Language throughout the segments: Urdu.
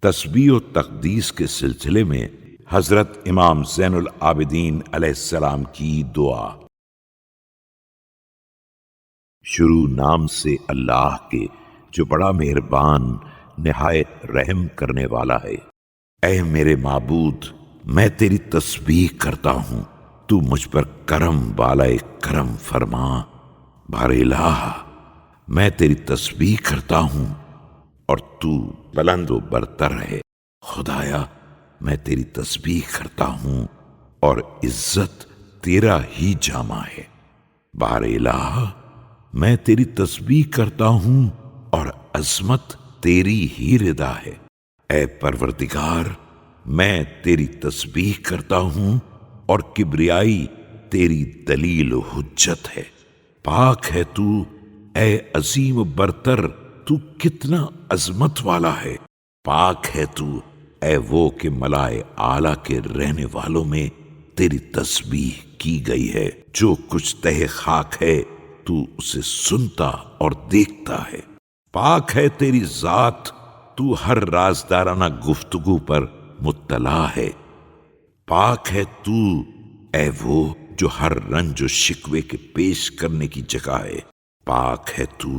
تسبیح و تقدیس کے سلسلے میں حضرت امام زین العابدین علیہ السلام کی دعا۔ شروع نام سے اللہ کے جو بڑا مہربان نہایت رحم کرنے والا ہے۔ اے میرے معبود، میں تیری تسبیح کرتا ہوں، تو مجھ پر کرم بالائے کرم فرما۔ بار الہ، میں تیری تسبیح کرتا ہوں اور تو بلند و برتر ہے۔ خدایا، میں تیری تسبیح کرتا ہوں اور عزت تیرا ہی جامع ہے۔ بار الہ، میں تیری تسبیح کرتا ہوں اور عظمت تیری ہی رضا ہے۔ اے پروردگار، میں تیری تسبیح کرتا ہوں اور کبریائی تیری دلیل و حجت ہے۔ پاک ہے تو، اے عظیم و برتر، تو کتنا عظمت والا ہے۔ پاک ہے تو، اے وہ کہ ملائے اعلیٰ کے رہنے والوں میں تیری تسبیح کی گئی ہے۔ جو کچھ تہ خاک ہے تو اسے سنتا اور دیکھتا ہے۔ پاک ہے تیری ذات، تو ہر رازدارانہ گفتگو پر مطلع ہے۔ پاک ہے تو، اے وہ جو ہر رنج و شکوے کے پیش کرنے کی جگہ ہے۔ پاک ہے تو،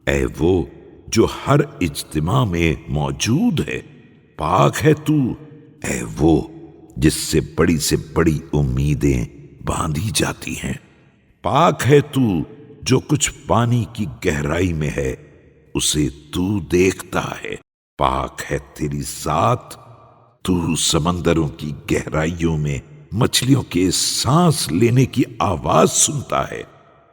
اے وہ جو ہر اجتماع میں موجود ہے۔ پاک ہے تو، اے وہ جس سے بڑی امیدیں باندھی جاتی ہیں۔ پاک ہے تو، جو کچھ پانی کی گہرائی میں ہے اسے تو دیکھتا ہے۔ پاک ہے تیری ذات، تو سمندروں کی گہرائیوں میں مچھلیوں کے سانس لینے کی آواز سنتا ہے۔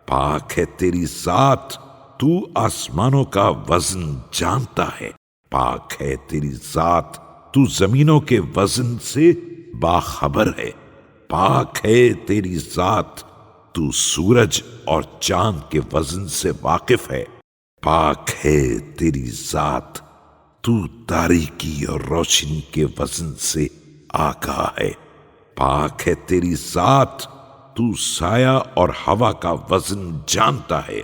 پاک ہے تیری ذات، تو آسمانوں کا وزن جانتا ہے۔ پاک ہے تیری ذات، تو زمینوں کے وزن سے باخبر ہے۔ پاک ہے تیری ذات، تو سورج اور چاند کے وزن سے واقف ہے۔ پاک ہے تیری ذات، تو تاریکی اور روشنی کے وزن سے آگاہ ہے۔ پاک ہے تیری ذات، تو سایہ اور ہوا کا وزن جانتا ہے۔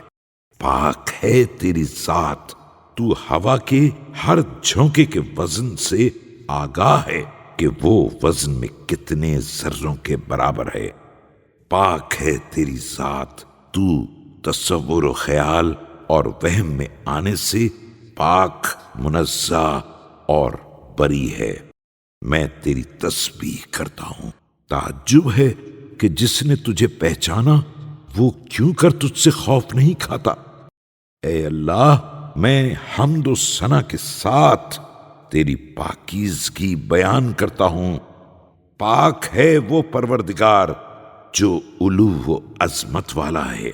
پاک ہے تیری ذات، تو ہوا کے ہر جھونکے کے وزن سے آگاہ ہے کہ وہ وزن میں کتنے ذروں کے برابر ہے۔ پاک ہے تیری ذات، تو تصور و خیال اور وہم میں آنے سے پاک، منزہ اور بری ہے۔ میں تیری تسبیح کرتا ہوں۔ تعجب ہے کہ جس نے تجھے پہچانا وہ کیوں کر تجھ سے خوف نہیں کھاتا۔ اے اللہ، میں حمد و ثنا کے ساتھ تیری پاکیزگی بیان کرتا ہوں۔ پاک ہے وہ پروردگار جو علو و عظمت والا ہے۔